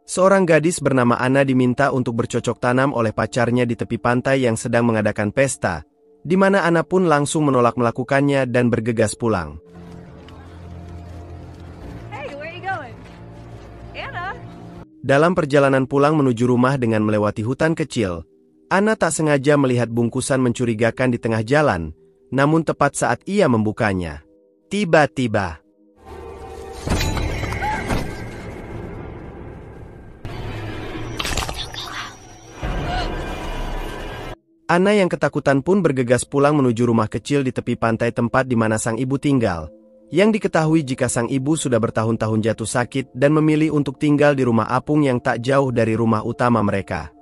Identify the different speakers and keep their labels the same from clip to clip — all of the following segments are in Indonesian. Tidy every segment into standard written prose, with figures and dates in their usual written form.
Speaker 1: Seorang gadis bernama Anna diminta untuk bercocok tanam oleh pacarnya di tepi pantai yang sedang mengadakan pesta, di mana Anna pun langsung menolak melakukannya dan bergegas pulang.
Speaker 2: Hey, where are you going? Anna?
Speaker 1: Dalam perjalanan pulang menuju rumah dengan melewati hutan kecil, Anna tak sengaja melihat bungkusan mencurigakan di tengah jalan, namun tepat saat ia membukanya, tiba-tiba Anna yang ketakutan pun bergegas pulang menuju rumah kecil di tepi pantai tempat di mana sang ibu tinggal, yang diketahui jika sang ibu sudah bertahun-tahun jatuh sakit dan memilih untuk tinggal di rumah apung yang tak jauh dari rumah utama mereka.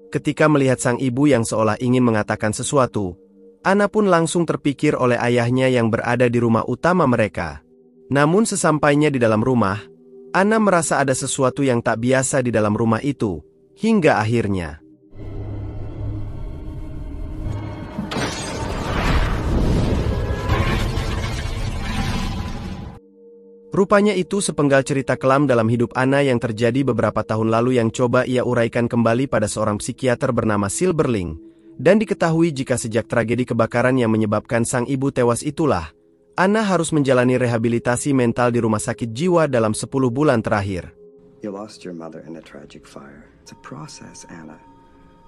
Speaker 1: Ketika melihat sang ibu yang seolah ingin mengatakan sesuatu, Anna pun langsung terpikir oleh ayahnya yang berada di rumah utama mereka. Namun sesampainya di dalam rumah, Anna merasa ada sesuatu yang tak biasa di dalam rumah itu, hingga akhirnya rupanya itu sepenggal cerita kelam dalam hidup Anna yang terjadi beberapa tahun lalu yang coba ia uraikan kembali pada seorang psikiater bernama Silberling, dan diketahui jika sejak tragedi kebakaran yang menyebabkan sang ibu tewas itulah, Anna harus menjalani rehabilitasi mental di rumah sakit jiwa dalam 10 bulan terakhir.
Speaker 3: You lost your mother in a tragic fire. It's a process, Anna.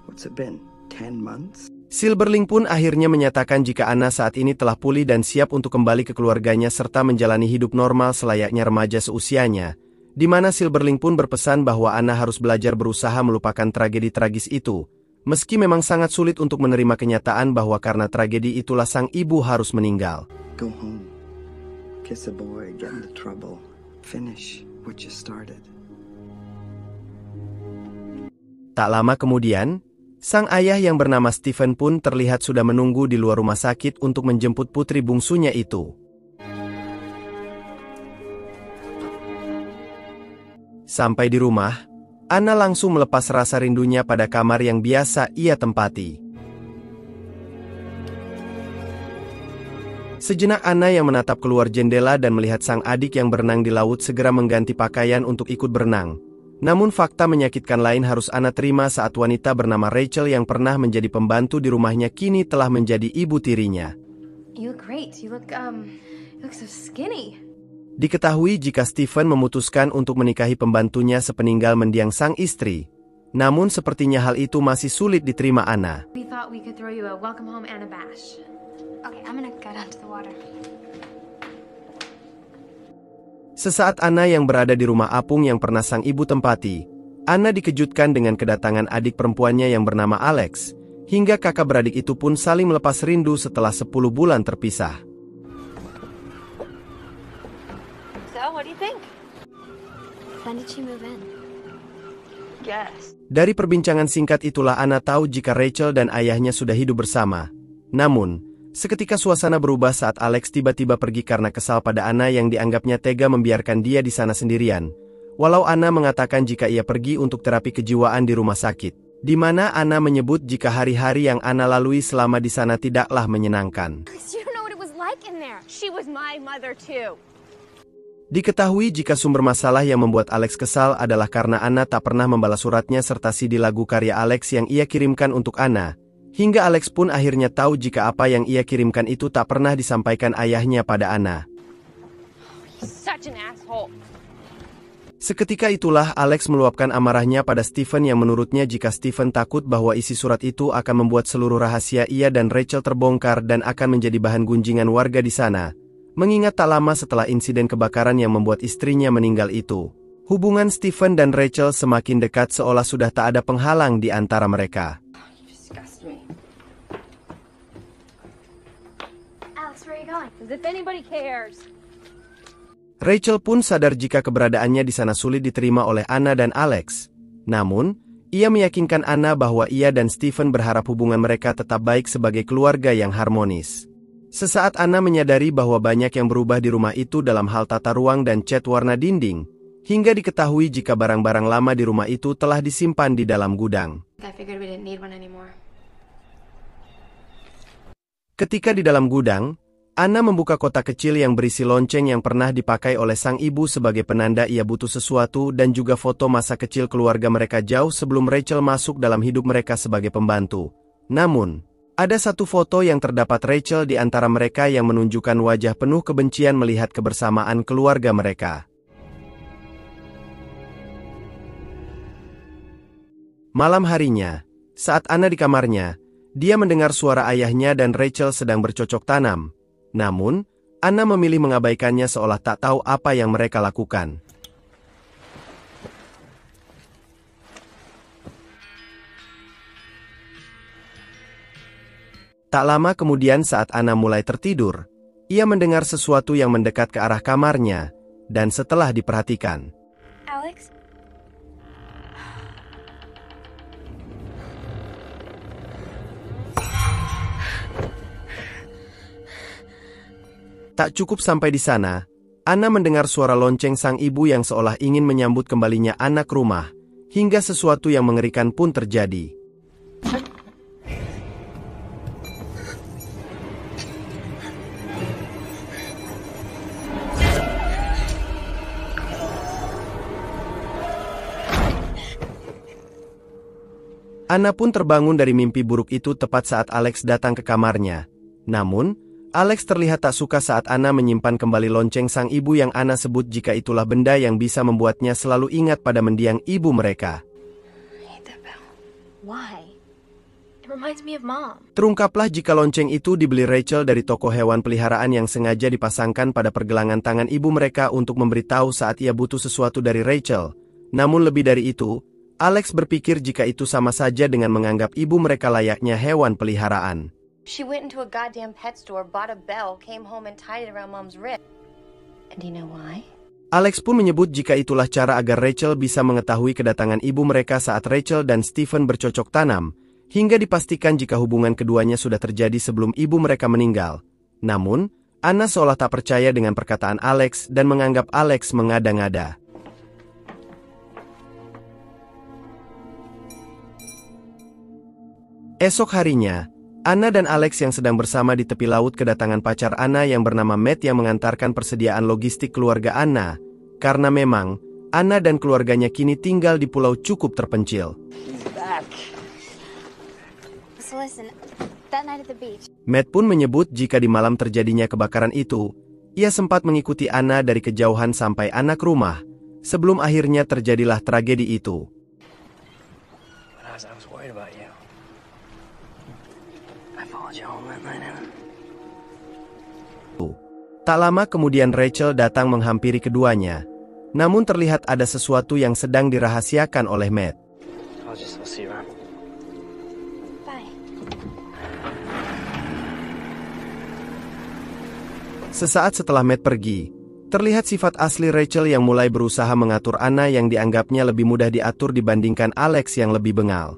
Speaker 3: What's it been? 10 months?
Speaker 1: Silberling pun akhirnya menyatakan jika Anna saat ini telah pulih dan siap untuk kembali ke keluarganya serta menjalani hidup normal selayaknya remaja seusianya, di mana Silberling pun berpesan bahwa Anna harus belajar berusaha melupakan tragedi tragis itu, meski memang sangat sulit untuk menerima kenyataan bahwa karena tragedi itulah sang ibu harus meninggal.
Speaker 3: Go home. Kiss a boy, get into trouble. Finish what you started.
Speaker 1: Tak lama kemudian, sang ayah yang bernama Stephen pun terlihat sudah menunggu di luar rumah sakit untuk menjemput putri bungsunya itu. Sampai di rumah, Anna langsung melepas rasa rindunya pada kamar yang biasa ia tempati. Sejenak Anna yang menatap keluar jendela dan melihat sang adik yang berenang di laut segera mengganti pakaian untuk ikut berenang. Namun fakta menyakitkan lain harus Anna terima saat wanita bernama Rachel yang pernah menjadi pembantu di rumahnya kini telah menjadi ibu tirinya.
Speaker 2: You look great. You look so skinny.
Speaker 1: Diketahui jika Stephen memutuskan untuk menikahi pembantunya sepeninggal mendiang sang istri. Namun sepertinya hal itu masih sulit diterima Anna.
Speaker 2: We thought we could throw you a welcome home and a bash. Okay, I'm gonna go down to the water.
Speaker 1: Sesaat Anna yang berada di rumah apung yang pernah sang ibu tempati, Anna dikejutkan dengan kedatangan adik perempuannya yang bernama Alex, hingga kakak beradik itu pun saling melepas rindu setelah 10 bulan terpisah.
Speaker 2: So, what do you think? When did she move in? Yes.
Speaker 1: Dari perbincangan singkat itulah Anna tahu jika Rachel dan ayahnya sudah hidup bersama. Namun, seketika suasana berubah saat Alex tiba-tiba pergi karena kesal pada Anna yang dianggapnya tega membiarkan dia di sana sendirian. Walau Anna mengatakan jika ia pergi untuk terapi kejiwaan di rumah sakit, di mana Anna menyebut jika hari-hari yang Anna lalui selama di sana tidaklah menyenangkan. Diketahui jika sumber masalah yang membuat Alex kesal adalah karena Anna tak pernah membalas suratnya serta CD lagu karya Alex yang ia kirimkan untuk Anna. Hingga Alex pun akhirnya tahu jika apa yang ia kirimkan itu tak pernah disampaikan ayahnya pada Anna. Seketika itulah Alex meluapkan amarahnya pada Stephen yang menurutnya jika Stephen takut bahwa isi surat itu akan membuat seluruh rahasia ia dan Rachel terbongkar dan akan menjadi bahan gunjingan warga di sana. Mengingat tak lama setelah insiden kebakaran yang membuat istrinya meninggal itu, hubungan Stephen dan Rachel semakin dekat seolah sudah tak ada penghalang di antara mereka. Rachel pun sadar jika keberadaannya di sana sulit diterima oleh Anna dan Alex. Namun, ia meyakinkan Anna bahwa ia dan Stephen berharap hubungan mereka tetap baik sebagai keluarga yang harmonis. Sesaat Anna menyadari bahwa banyak yang berubah di rumah itu dalam hal tata ruang dan cat warna dinding, hingga diketahui jika barang-barang lama di rumah itu telah disimpan di dalam gudang. Ketika di dalam gudang, Anna membuka kotak kecil yang berisi lonceng yang pernah dipakai oleh sang ibu sebagai penanda ia butuh sesuatu dan juga foto masa kecil keluarga mereka jauh sebelum Rachel masuk dalam hidup mereka sebagai pembantu. Namun, ada satu foto yang terdapat Rachel di antara mereka yang menunjukkan wajah penuh kebencian melihat kebersamaan keluarga mereka. Malam harinya, saat Anna di kamarnya, dia mendengar suara ayahnya dan Rachel sedang bercocok tanam. Namun, Anna memilih mengabaikannya seolah tak tahu apa yang mereka lakukan. Tak lama kemudian saat Anna mulai tertidur, ia mendengar sesuatu yang mendekat ke arah kamarnya, dan setelah diperhatikan,
Speaker 2: Alex?
Speaker 1: tak cukup sampai di sana, Anna mendengar suara lonceng sang ibu yang seolah ingin menyambut kembalinya anak rumah, hingga sesuatu yang mengerikan pun terjadi. Anna pun terbangun dari mimpi buruk itu tepat saat Alex datang ke kamarnya. Namun, Alex terlihat tak suka saat Anna menyimpan kembali lonceng sang ibu yang Anna sebut jika itulah benda yang bisa membuatnya selalu ingat pada mendiang ibu mereka.
Speaker 2: Why? It reminds me of Mom.
Speaker 1: Terungkaplah jika lonceng itu dibeli Rachel dari toko hewan peliharaan yang sengaja dipasangkan pada pergelangan tangan ibu mereka untuk memberitahu saat ia butuh sesuatu dari Rachel. Namun lebih dari itu, Alex berpikir jika itu sama saja dengan menganggap ibu mereka layaknya hewan peliharaan.
Speaker 4: She went into a goddamn pet store, bought a bell, came home and tied it around Mom's wrist. And do you know why?
Speaker 1: Alex pun menyebut jika itulah cara agar Rachel bisa mengetahui kedatangan ibu mereka saat Rachel dan Stephen bercocok tanam, hingga dipastikan jika hubungan keduanya sudah terjadi sebelum ibu mereka meninggal. Namun, Anna seolah tak percaya dengan perkataan Alex dan menganggap Alex mengada-ngada. Esok harinya, Anna dan Alex yang sedang bersama di tepi laut kedatangan pacar Anna yang bernama Matt yang mengantarkan persediaan logistik keluarga Anna, karena memang, Anna dan keluarganya kini tinggal di pulau cukup terpencil.
Speaker 2: So listen, that night at the beach.
Speaker 1: Matt pun menyebut jika di malam terjadinya kebakaran itu, ia sempat mengikuti Anna dari kejauhan sampai anak rumah, sebelum akhirnya terjadilah tragedi itu. Tak lama kemudian Rachel datang menghampiri keduanya, namun terlihat ada sesuatu yang sedang dirahasiakan oleh Matt.
Speaker 2: Bye.
Speaker 1: Sesaat setelah Matt pergi, terlihat sifat asli Rachel yang mulai berusaha mengatur Anna yang dianggapnya lebih mudah diatur dibandingkan Alex yang lebih bengal.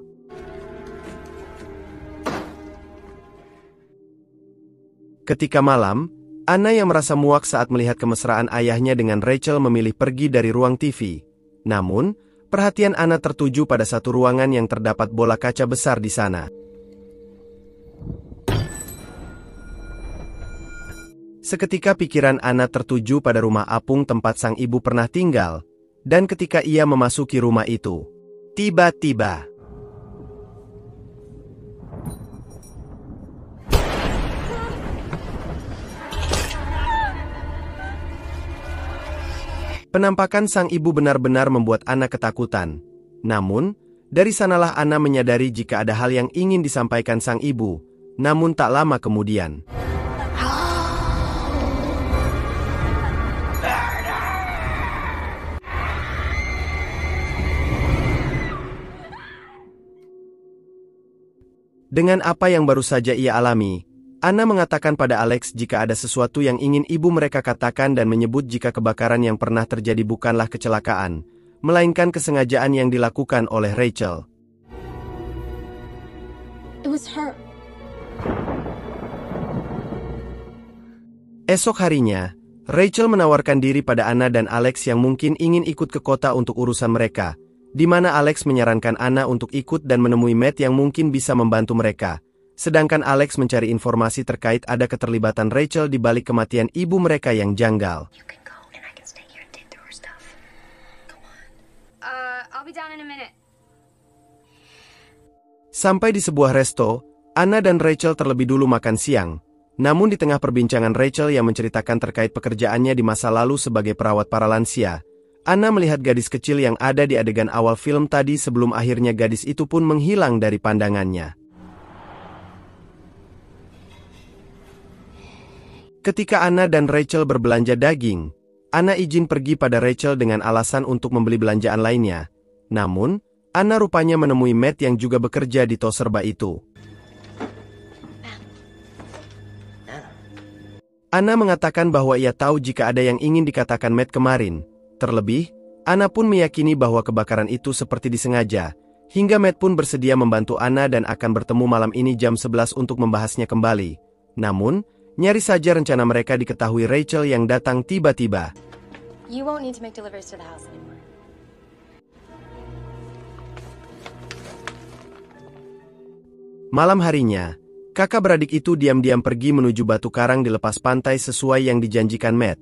Speaker 1: Ketika malam, Anna yang merasa muak saat melihat kemesraan ayahnya dengan Rachel memilih pergi dari ruang TV. Namun, perhatian Anna tertuju pada satu ruangan yang terdapat bola kaca besar di sana. Seketika pikiran Anna tertuju pada rumah apung tempat sang ibu pernah tinggal, dan ketika ia memasuki rumah itu, tiba-tiba penampakan sang ibu benar-benar membuat Anna ketakutan. Namun, dari sanalah Anna menyadari jika ada hal yang ingin disampaikan sang ibu. Namun tak lama kemudian, dengan apa yang baru saja ia alami, Anna mengatakan pada Alex jika ada sesuatu yang ingin ibu mereka katakan dan menyebut jika kebakaran yang pernah terjadi bukanlah kecelakaan, melainkan kesengajaan yang dilakukan oleh Rachel.
Speaker 2: It was her.
Speaker 1: Esok harinya, Rachel menawarkan diri pada Anna dan Alex yang mungkin ingin ikut ke kota untuk urusan mereka, di mana Alex menyarankan Anna untuk ikut dan menemui Matt yang mungkin bisa membantu mereka. sedangkan Alex mencari informasi terkait ada keterlibatan Rachel di balik kematian ibu mereka yang janggal.
Speaker 2: I'll be down in a minute.
Speaker 1: Sampai di sebuah resto, Anna dan Rachel terlebih dulu makan siang. Namun di tengah perbincangan Rachel yang menceritakan terkait pekerjaannya di masa lalu sebagai perawat para lansia, Anna melihat gadis kecil yang ada di adegan awal film tadi sebelum akhirnya gadis itu pun menghilang dari pandangannya. Ketika Anna dan Rachel berbelanja daging, Anna izin pergi pada Rachel dengan alasan untuk membeli belanjaan lainnya. Namun, Anna rupanya menemui Matt yang juga bekerja di toko serba itu. Anna mengatakan bahwa ia tahu jika ada yang ingin dikatakan Matt kemarin. Terlebih, Anna pun meyakini bahwa kebakaran itu seperti disengaja, hingga Matt pun bersedia membantu Anna dan akan bertemu malam ini jam 11 untuk membahasnya kembali. Namun, nyaris saja rencana mereka diketahui Rachel yang datang tiba-tiba.
Speaker 4: You won't need to make deliveries to the house anymore.
Speaker 1: Malam harinya, kakak beradik itu diam-diam pergi menuju batu karang di lepas pantai sesuai yang dijanjikan Matt.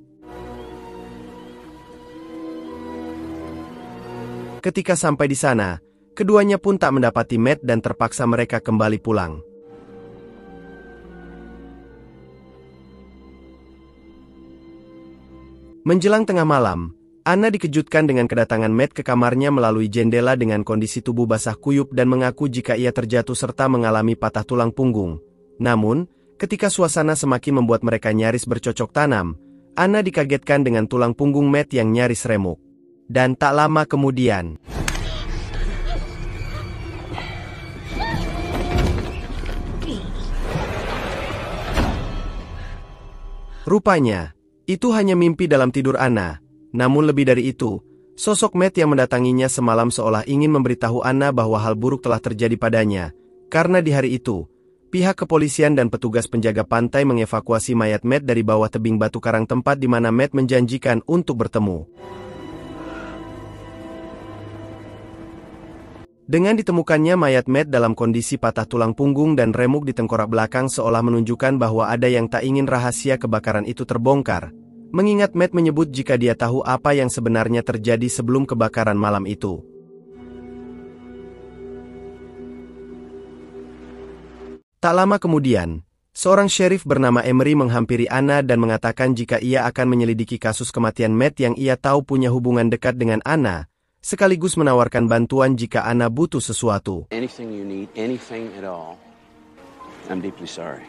Speaker 1: Ketika sampai di sana, keduanya pun tak mendapati Matt dan terpaksa mereka kembali pulang. Menjelang tengah malam, Anna dikejutkan dengan kedatangan Matt ke kamarnya melalui jendela dengan kondisi tubuh basah kuyup dan mengaku jika ia terjatuh serta mengalami patah tulang punggung. Namun, ketika suasana semakin membuat mereka nyaris bercocok tanam, Anna dikagetkan dengan tulang punggung Matt yang nyaris remuk. Dan tak lama kemudian, rupanya, itu hanya mimpi dalam tidur Anna. Namun lebih dari itu, sosok Matt yang mendatanginya semalam seolah ingin memberitahu Anna bahwa hal buruk telah terjadi padanya. Karena di hari itu, pihak kepolisian dan petugas penjaga pantai mengevakuasi mayat Matt dari bawah tebing batu karang tempat di mana Matt menjanjikan untuk bertemu. Dengan ditemukannya mayat Matt dalam kondisi patah tulang punggung dan remuk di tengkorak belakang seolah menunjukkan bahwa ada yang tak ingin rahasia kebakaran itu terbongkar. Mengingat Matt menyebut jika dia tahu apa yang sebenarnya terjadi sebelum kebakaran malam itu. Tak lama kemudian, seorang sheriff bernama Emery menghampiri Anna dan mengatakan jika ia akan menyelidiki kasus kematian Matt yang ia tahu punya hubungan dekat dengan Anna, sekaligus menawarkan bantuan jika Anna butuh sesuatu.
Speaker 5: Anything you need, anything at all, I'm deeply sorry.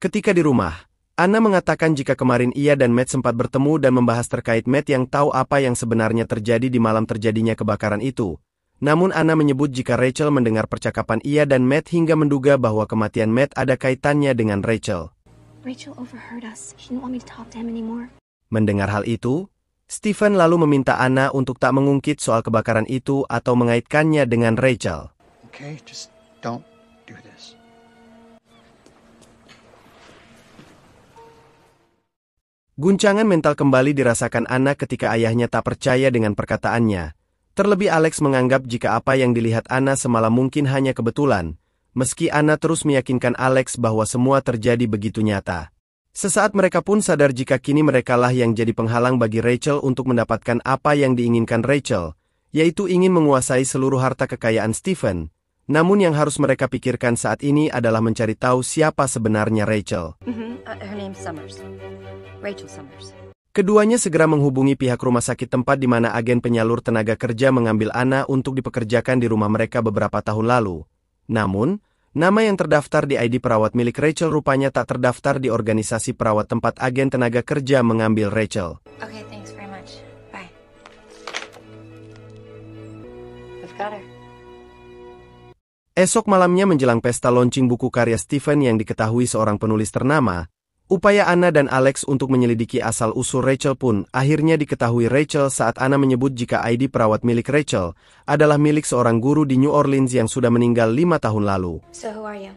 Speaker 1: Ketika di rumah, Anna mengatakan jika kemarin ia dan Matt sempat bertemu dan membahas terkait Matt yang tahu apa yang sebenarnya terjadi di malam terjadinya kebakaran itu. Namun Anna menyebut jika Rachel mendengar percakapan ia dan Matt hingga menduga bahwa kematian Matt ada kaitannya dengan Rachel.
Speaker 2: Rachel overheard us. She didn't want me to talk to him anymore.
Speaker 1: Mendengar hal itu, Stephen lalu meminta Anna untuk tak mengungkit soal kebakaran itu atau mengaitkannya dengan Rachel.
Speaker 6: Okay, just don't do this.
Speaker 1: Guncangan mental kembali dirasakan Anna ketika ayahnya tak percaya dengan perkataannya. Terlebih Alex menganggap jika apa yang dilihat Anna semalam mungkin hanya kebetulan, meski Anna terus meyakinkan Alex bahwa semua terjadi begitu nyata. Sesaat mereka pun sadar jika kini merekalah yang jadi penghalang bagi Rachel untuk mendapatkan apa yang diinginkan Rachel, yaitu ingin menguasai seluruh harta kekayaan Stephen. Namun yang harus mereka pikirkan saat ini adalah mencari tahu siapa sebenarnya Rachel.
Speaker 4: Her name's Summers. Rachel Summers.
Speaker 1: Keduanya segera menghubungi pihak rumah sakit tempat di mana agen penyalur tenaga kerja mengambil Anna untuk dipekerjakan di rumah mereka beberapa tahun lalu. Namun, nama yang terdaftar di ID perawat milik Rachel rupanya tak terdaftar di organisasi perawat tempat agen tenaga kerja mengambil Rachel.
Speaker 4: Okay, thanks very much. Bye. I've got her.
Speaker 1: Esok malamnya menjelang pesta launching buku karya Stephen yang diketahui seorang penulis ternama, upaya Anna dan Alex untuk menyelidiki asal-usul Rachel pun akhirnya diketahui Rachel saat Anna menyebut jika ID perawat milik Rachel adalah milik seorang guru di New Orleans yang sudah meninggal 5 tahun lalu.
Speaker 4: So who are you?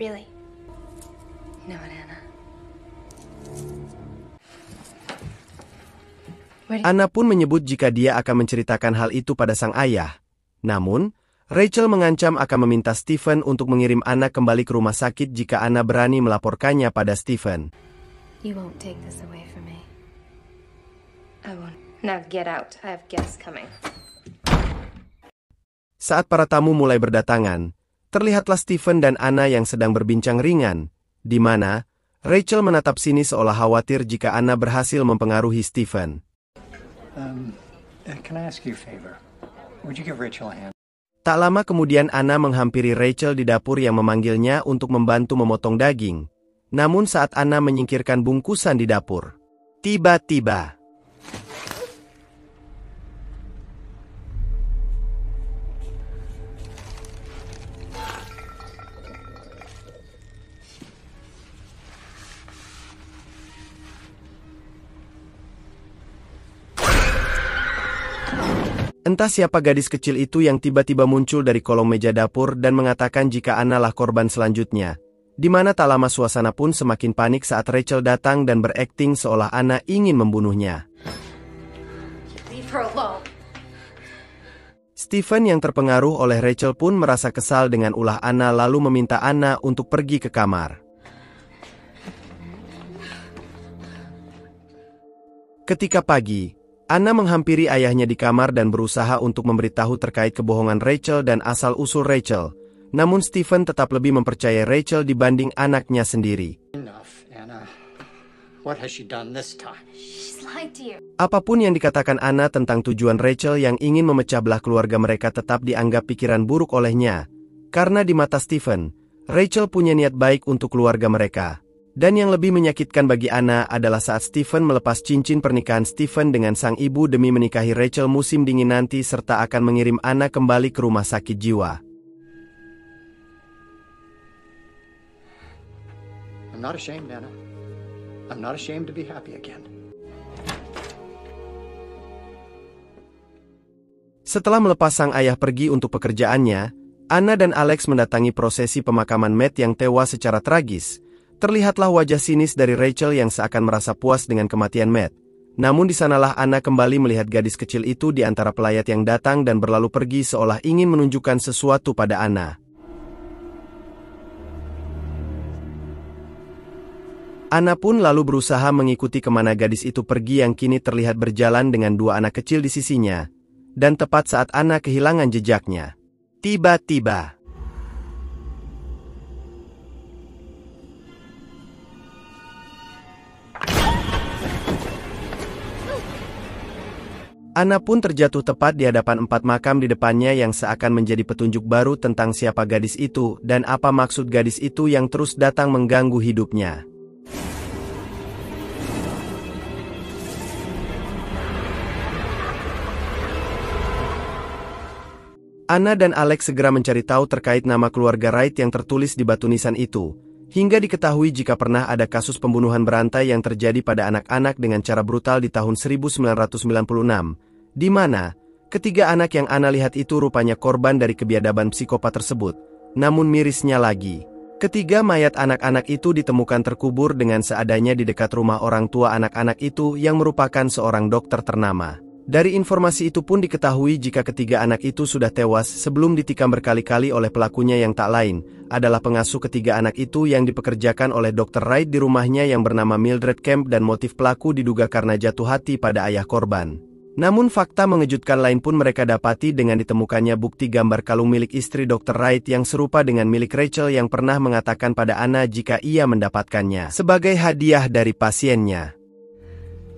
Speaker 4: Really? No, Anna.
Speaker 1: Anna pun menyebut jika dia akan menceritakan hal itu pada sang ayah. Namun, Rachel mengancam akan meminta Stephen untuk mengirim Anna kembali ke rumah sakit jika Anna berani melaporkannya pada Stephen.
Speaker 2: You won't take this away from me.
Speaker 4: I won't. Now get out. I have guests coming.
Speaker 1: Saat para tamu mulai berdatangan, terlihatlah Stephen dan Anna yang sedang berbincang ringan, di mana Rachel menatap sini seolah khawatir jika Anna berhasil mempengaruhi Stephen.
Speaker 6: Can I ask you a favor? Would you give Rachel a hand?
Speaker 1: Tak lama kemudian Anna menghampiri Rachel di dapur yang memanggilnya untuk membantu memotong daging. Namun saat Anna menyingkirkan bungkusan di dapur, tiba-tiba entah siapa gadis kecil itu yang tiba-tiba muncul dari kolong meja dapur dan mengatakan jika Anna lah korban selanjutnya, di mana tak lama suasana pun semakin panik saat Rachel datang dan berakting seolah Anna ingin membunuhnya.
Speaker 4: Leave her alone.
Speaker 1: Stephen yang terpengaruh oleh Rachel pun merasa kesal dengan ulah Anna lalu meminta Anna untuk pergi ke kamar. Ketika pagi, Anna menghampiri ayahnya di kamar dan berusaha untuk memberitahu terkait kebohongan Rachel dan asal-usul Rachel. Namun Stephen tetap lebih mempercayai Rachel dibanding anaknya sendiri.
Speaker 6: Enough, Anna. What has she done this time?
Speaker 2: She's lied to you.
Speaker 1: Apapun yang dikatakan Anna tentang tujuan Rachel yang ingin memecah belah keluarga mereka tetap dianggap pikiran buruk olehnya. Karena di mata Stephen, Rachel punya niat baik untuk keluarga mereka. Dan yang lebih menyakitkan bagi Anna adalah saat Stephen melepas cincin pernikahan Stephen dengan sang ibu demi menikahi Rachel musim dingin nanti serta akan mengirim Anna kembali ke rumah sakit jiwa.
Speaker 6: I'm not ashamed, Anna. I'm not ashamed to be happy again.
Speaker 1: Setelah melepas sang ayah pergi untuk pekerjaannya, Anna dan Alex mendatangi prosesi pemakaman Matt yang tewas secara tragis. Terlihatlah wajah sinis dari Rachel yang seakan merasa puas dengan kematian Matt. Namun di sanalah Anna kembali melihat gadis kecil itu di antara pelayat yang datang dan berlalu pergi seolah ingin menunjukkan sesuatu pada Anna. Anna pun lalu berusaha mengikuti kemana gadis itu pergi yang kini terlihat berjalan dengan dua anak kecil di sisinya. Dan tepat saat Anna kehilangan jejaknya, tiba-tiba Anna pun terjatuh tepat di hadapan 4 makam di depannya yang seakan menjadi petunjuk baru tentang siapa gadis itu dan apa maksud gadis itu yang terus datang mengganggu hidupnya. Anna dan Alex segera mencari tahu terkait nama keluarga Wright yang tertulis di batu nisan itu, hingga diketahui jika pernah ada kasus pembunuhan berantai yang terjadi pada anak-anak dengan cara brutal di tahun 1996, di mana ketiga anak yang Anna lihat itu rupanya korban dari kebiadaban psikopat tersebut. Namun mirisnya lagi, ketiga mayat anak-anak itu ditemukan terkubur dengan seadanya di dekat rumah orang tua anak-anak itu yang merupakan seorang dokter ternama. Dari informasi itu pun diketahui jika ketiga anak itu sudah tewas sebelum ditikam berkali-kali oleh pelakunya yang tak lain adalah pengasuh ketiga anak itu yang dipekerjakan oleh Dr. Wright di rumahnya yang bernama Mildred Camp dan motif pelaku diduga karena jatuh hati pada ayah korban. Namun fakta mengejutkan lain pun mereka dapati dengan ditemukannya bukti gambar kalung milik istri Dr. Wright yang serupa dengan milik Rachel yang pernah mengatakan pada Anna jika ia mendapatkannya sebagai hadiah dari pasiennya.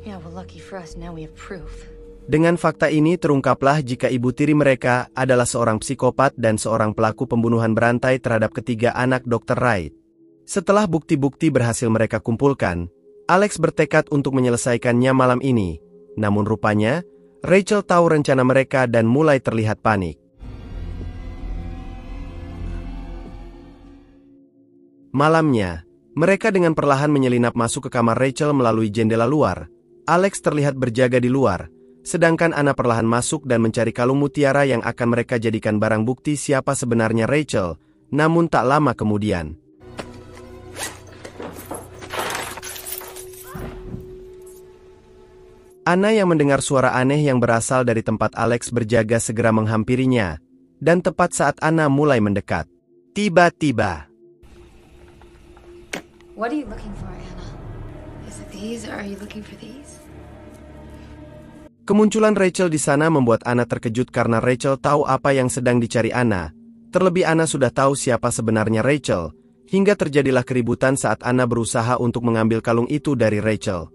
Speaker 4: Yeah, well, lucky for us, now we have proof.
Speaker 1: Dengan fakta ini terungkaplah jika ibu tiri mereka adalah seorang psikopat dan seorang pelaku pembunuhan berantai terhadap ketiga anak Dr. Wright. Setelah bukti-bukti berhasil mereka kumpulkan, Alex bertekad untuk menyelesaikannya malam ini. Namun rupanya, Rachel tahu rencana mereka dan mulai terlihat panik. Malamnya, mereka dengan perlahan menyelinap masuk ke kamar Rachel melalui jendela luar. Alex terlihat berjaga di luar. Sedangkan Anna perlahan masuk dan mencari kalung mutiara yang akan mereka jadikan barang bukti siapa sebenarnya Rachel. Namun tak lama kemudian, Anna yang mendengar suara aneh yang berasal dari tempat Alex berjaga segera menghampirinya. dan tepat saat Anna mulai mendekat. Tiba-tiba,
Speaker 2: What are you looking for, Anna? Is it these or are you looking for these?
Speaker 1: kemunculan Rachel di sana membuat Anna terkejut karena Rachel tahu apa yang sedang dicari Anna. Terlebih Anna sudah tahu siapa sebenarnya Rachel, hingga terjadilah keributan saat Anna berusaha untuk mengambil kalung itu dari Rachel.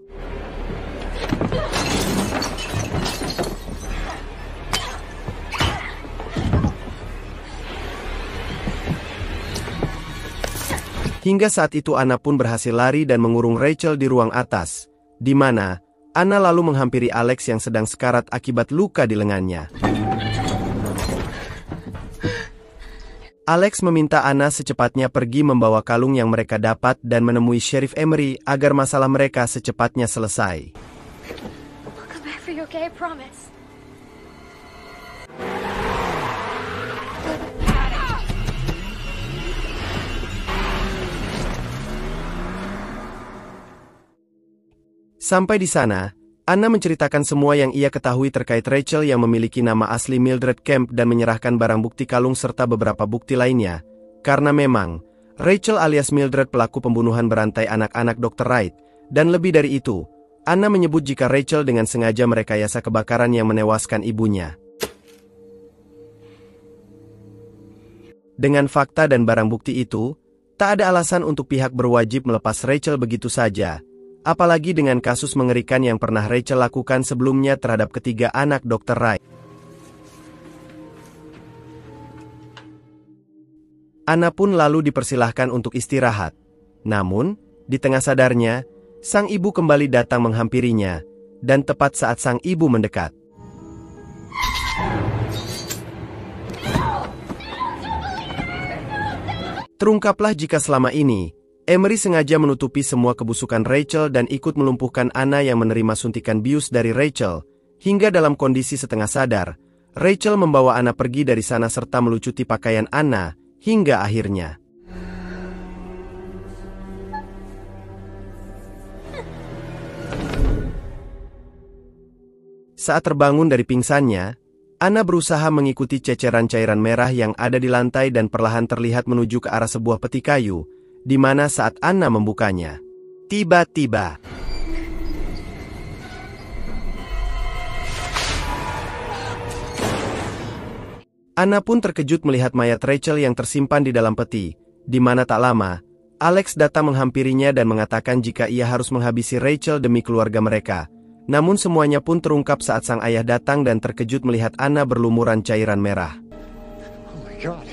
Speaker 1: Hingga saat itu Anna pun berhasil lari dan mengurung Rachel di ruang atas, di mana Anna lalu menghampiri Alex yang sedang sekarat akibat luka di lengannya. Alex meminta Anna secepatnya pergi membawa kalung yang mereka dapat dan menemui Sheriff Emery agar masalah mereka secepatnya selesai.
Speaker 2: I'll come back for you, okay? I promise.
Speaker 1: Sampai di sana, Anna menceritakan semua yang ia ketahui terkait Rachel yang memiliki nama asli Mildred Kemp dan menyerahkan barang bukti kalung serta beberapa bukti lainnya. Karena memang, Rachel alias Mildred pelaku pembunuhan berantai anak-anak Dr. Wright, dan lebih dari itu, Anna menyebut jika Rachel dengan sengaja merekayasa kebakaran yang menewaskan ibunya. Dengan fakta dan barang bukti itu, tak ada alasan untuk pihak berwajib melepas Rachel begitu saja. Apalagi dengan kasus mengerikan yang pernah Rachel lakukan sebelumnya terhadap ketiga anak Dr. Wright. Anna pun lalu dipersilahkan untuk istirahat. Namun, di tengah sadarnya, sang ibu kembali datang menghampirinya, dan tepat saat sang ibu mendekat. Terungkaplah jika selama ini, Emery sengaja menutupi semua kebusukan Rachel dan ikut melumpuhkan Anna yang menerima suntikan bius dari Rachel. Hingga dalam kondisi setengah sadar, Rachel membawa Anna pergi dari sana serta melucuti pakaian Anna, hingga akhirnya. Saat terbangun dari pingsannya, Anna berusaha mengikuti ceceran cairan merah yang ada di lantai dan perlahan terlihat menuju ke arah sebuah peti kayu, di mana saat Anna membukanya, tiba-tiba Anna pun terkejut melihat mayat Rachel yang tersimpan di dalam peti, di mana tak lama, Alex datang menghampirinya dan mengatakan jika ia harus menghabisi Rachel demi keluarga mereka. Namun semuanya pun terungkap saat sang ayah datang dan terkejut melihat Anna berlumuran cairan merah.
Speaker 6: Oh my God,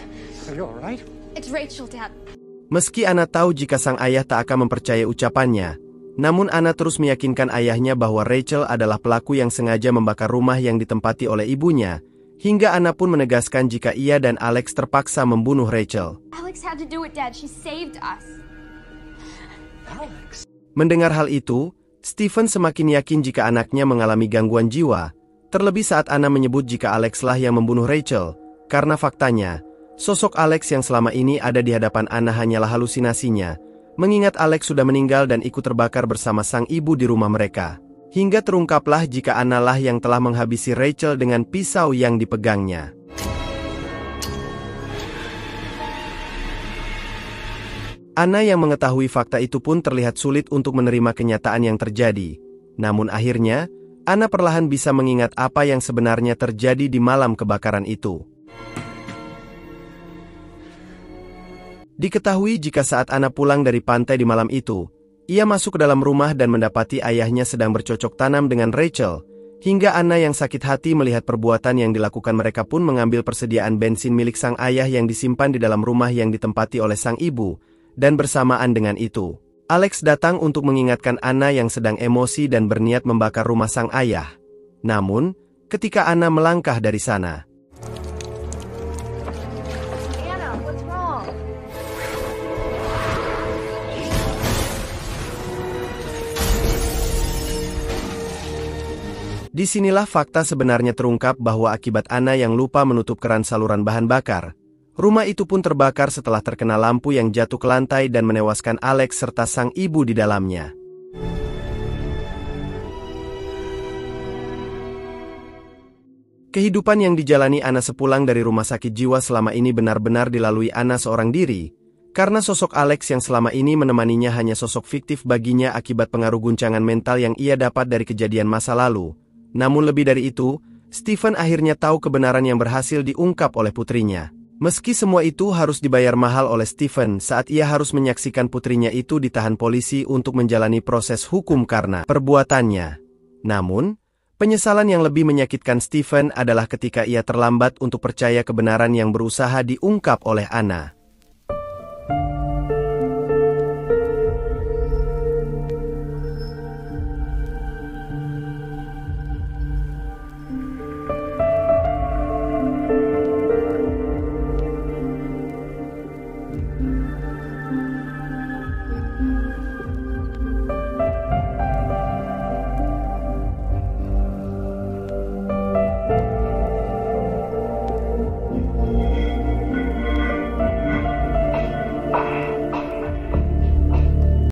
Speaker 6: are you alright?
Speaker 2: It's Rachel, Dad.
Speaker 1: Meski Anna tahu jika sang ayah tak akan mempercayai ucapannya, namun Anna terus meyakinkan ayahnya bahwa Rachel adalah pelaku yang sengaja membakar rumah yang ditempati oleh ibunya, hingga Anna pun menegaskan jika ia dan Alex terpaksa membunuh Rachel.
Speaker 2: Alex had to do it, Dad. She saved us.
Speaker 6: Alex?
Speaker 1: Mendengar hal itu, Stephen semakin yakin jika anaknya mengalami gangguan jiwa, terlebih saat Anna menyebut jika Alex lah yang membunuh Rachel, karena faktanya, sosok Alex yang selama ini ada di hadapan Anna hanyalah halusinasinya, mengingat Alex sudah meninggal dan ikut terbakar bersama sang ibu di rumah mereka. Hingga terungkaplah jika Anna lah yang telah menghabisi Rachel dengan pisau yang dipegangnya. Anna yang mengetahui fakta itu pun terlihat sulit untuk menerima kenyataan yang terjadi. Namun akhirnya, Anna perlahan bisa mengingat apa yang sebenarnya terjadi di malam kebakaran itu. Diketahui jika saat Anna pulang dari pantai di malam itu, ia masuk ke dalam rumah dan mendapati ayahnya sedang bercocok tanam dengan Rachel, hingga Anna yang sakit hati melihat perbuatan yang dilakukan mereka pun mengambil persediaan bensin milik sang ayah yang disimpan di dalam rumah yang ditempati oleh sang ibu, dan bersamaan dengan itu, Alex datang untuk mengingatkan Anna yang sedang emosi dan berniat membakar rumah sang ayah. Namun, ketika Anna melangkah dari sana, disinilah fakta sebenarnya terungkap bahwa akibat Anna yang lupa menutup keran saluran bahan bakar, rumah itu pun terbakar setelah terkena lampu yang jatuh ke lantai dan menewaskan Alex serta sang ibu di dalamnya. Kehidupan yang dijalani Anna sepulang dari rumah sakit jiwa selama ini benar-benar dilalui Anna seorang diri, karena sosok Alex yang selama ini menemaninya hanya sosok fiktif baginya akibat pengaruh guncangan mental yang ia dapat dari kejadian masa lalu. Namun lebih dari itu, Stephen akhirnya tahu kebenaran yang berhasil diungkap oleh putrinya. Meski semua itu harus dibayar mahal oleh Stephen saat ia harus menyaksikan putrinya itu ditahan polisi untuk menjalani proses hukum karena perbuatannya. Namun, penyesalan yang lebih menyakitkan Stephen adalah ketika ia terlambat untuk percaya kebenaran yang berusaha diungkap oleh Anna.